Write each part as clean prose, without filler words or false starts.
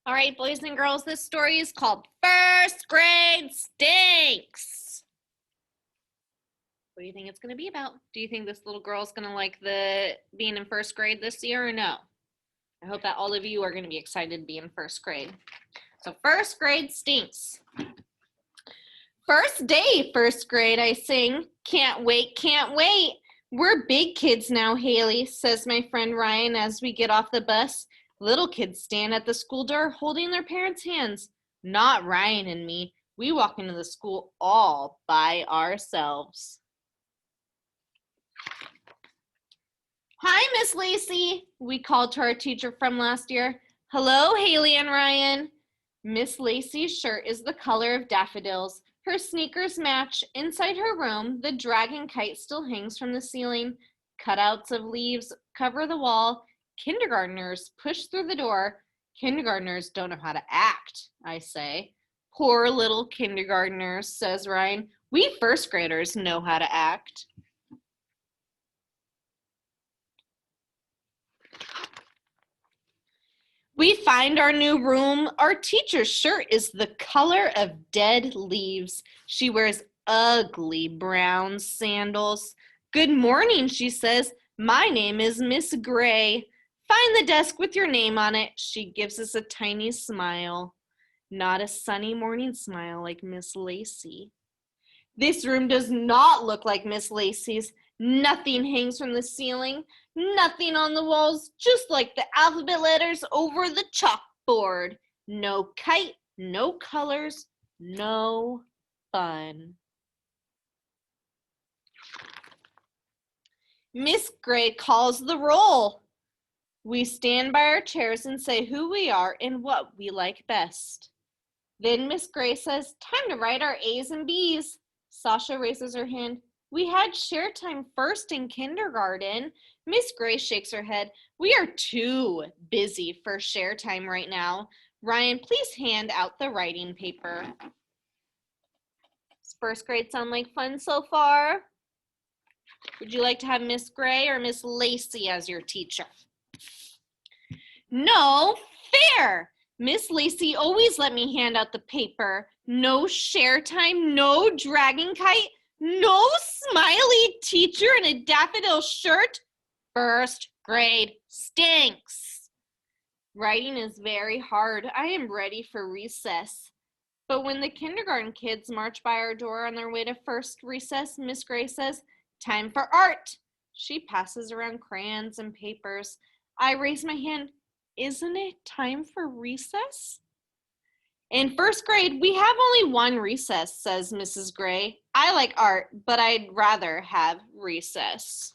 All right, boys and girls, this story is called First Grade Stinks. What do you think it's going to be about? Do you think this little girl's going to like the being in first grade this year or no? I hope that all of you are going to be excited to be in first grade. So first grade stinks. First day, first grade, I sing. Can't wait, can't wait. We're big kids now, Haley, says my friend Ryan as we get off the bus. Little kids stand at the school door holding their parents' hands. Not Ryan and me. We walk into the school all by ourselves. Hi, Miss Lacey, we called to our teacher from last year. Hello, Haley and Ryan. Miss Lacey's shirt is the color of daffodils. Her sneakers match. Inside her room, the dragon kite still hangs from the ceiling. Cutouts of leaves cover the wall. Kindergartners push through the door. Kindergartners don't know how to act, I say. Poor little kindergartners, says Ryan. We first graders know how to act. We find our new room. Our teacher's shirt is the color of dead leaves. She wears ugly brown sandals. Good morning, she says. My name is Miss Gray. Find the desk with your name on it. She gives us a tiny smile. Not a sunny morning smile like Miss Lacey. This room does not look like Miss Lacey's. Nothing hangs from the ceiling. Nothing on the walls, just like the alphabet letters over the chalkboard. No kite, no colors, no fun. Miss Gray calls the roll. We stand by our chairs and say who we are and what we like best. Then Miss Gray says, time to write our A's and B's. Sasha raises her hand. We had share time first in kindergarten. Miss Gray shakes her head. We are too busy for share time right now. Ryan, please hand out the writing paper. Does first grade sound like fun so far? Would you like to have Miss Gray or Miss Lacey as your teacher? No fair. Miss Lacey always let me hand out the paper. No share time, no dragon kite, no smiley teacher in a daffodil shirt. First grade stinks. Writing is very hard. I am ready for recess. But when the kindergarten kids march by our door on their way to first recess, Miss Gray says, time for art. She passes around crayons and papers. I raise my hand. Isn't it time for recess? In first grade, we have only one recess, says Mrs. Gray. I like art, but I'd rather have recess.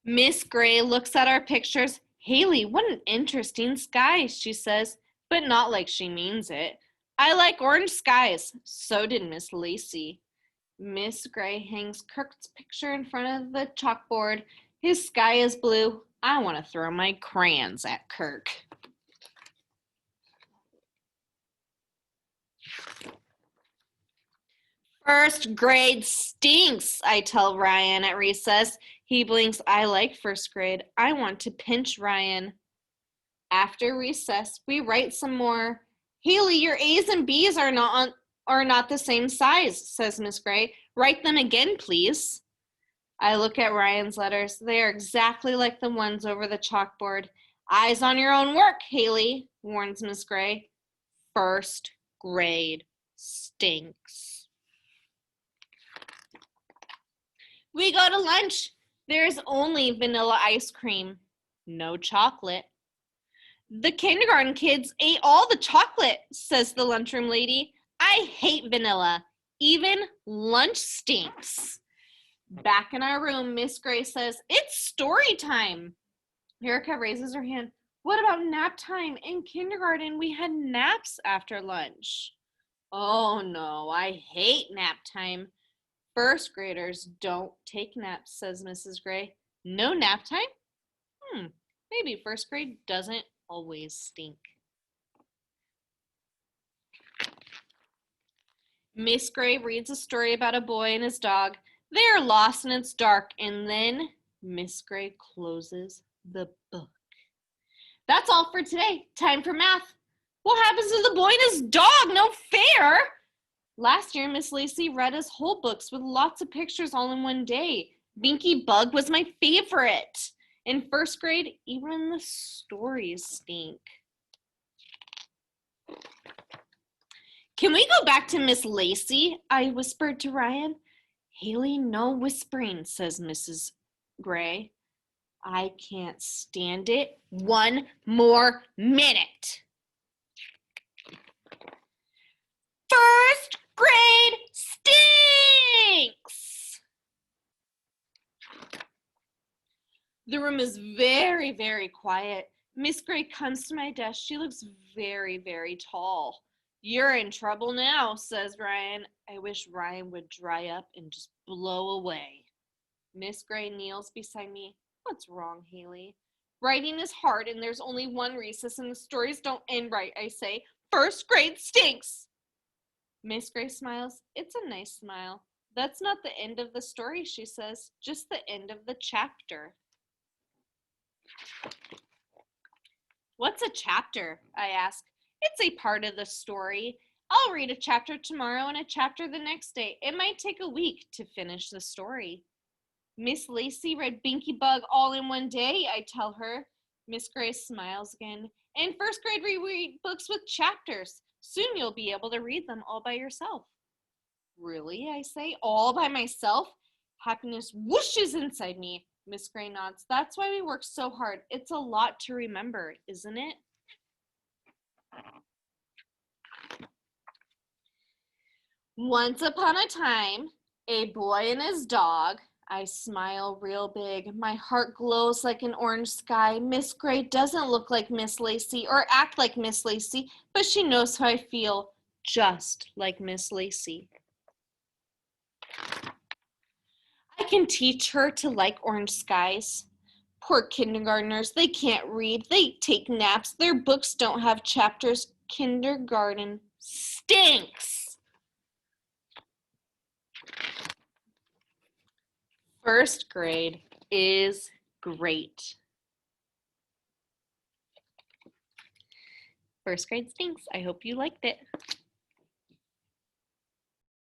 Miss Gray looks at our pictures. Haley, what an interesting sky, she says, but not like she means it. I like orange skies. So did Miss Lacey. Miss Gray hangs Kirk's picture in front of the chalkboard. His sky is blue. I want to throw my crayons at Kirk. First grade stinks, I tell Ryan at recess. He blinks. I like first grade. I want to pinch Ryan. After recess, we write some more. Haley, your A's and B's are not the same size, says Miss Gray. Write them again, please. I look at Ryan's letters. They are exactly like the ones over the chalkboard. Eyes on your own work, Haley, warns Miss Gray. First grade stinks. We go to lunch. There's only vanilla ice cream, no chocolate. The kindergarten kids ate all the chocolate, says the lunchroom lady. I hate vanilla. Even lunch stinks. Back in our room, Miss Gray says, it's story time. Erica raises her hand. What about nap time? In kindergarten, we had naps after lunch. Oh no, I hate nap time. First graders don't take naps, says Mrs. Gray. No nap time? Maybe first grade doesn't always stink. Miss Gray reads a story about a boy and his dog. They are lost and it's dark, and then Miss Gray closes the book. That's all for today. Time for math. What happens to the boy and his dog? No fair! Last year, Miss Lacey read us whole books with lots of pictures all in one day. Binky Bug was my favorite. In first grade, even the stories stink. Can we go back to Miss Lacey? I whispered to Ryan. Haley, no whispering, says Mrs. Gray. I can't stand it one more minute. First grade stinks! The room is very, very quiet. Miss Gray comes to my desk. She looks very, very tall. You're in trouble now, says Ryan. I wish Ryan would dry up and just blow away. Miss Gray kneels beside me. What's wrong, Haley? Writing is hard and there's only one recess and the stories don't end right, I say. First grade stinks! Miss Gray smiles. It's a nice smile. That's not the end of the story, she says. Just the end of the chapter. What's a chapter? I ask. It's a part of the story. I'll read a chapter tomorrow and a chapter the next day. It might take a week to finish the story. Miss Lacey read Binky Bug all in one day, I tell her. Miss Gray smiles again. In first grade, we read books with chapters. Soon you'll be able to read them all by yourself. Really, I say, all by myself? Happiness whooshes inside me. Miss Gray nods. That's why we work so hard. It's a lot to remember, isn't it? Once upon a time, a boy and his dog. I smile real big. My heart glows like an orange sky. Miss Gray doesn't look like Miss Lacey or act like Miss Lacey, but she knows how I feel, just like Miss Lacey. I can teach her to like orange skies. Poor kindergartners, they can't read. They take naps. Their books don't have chapters. Kindergarten stinks. First grade is great. First grade stinks. I hope you liked it.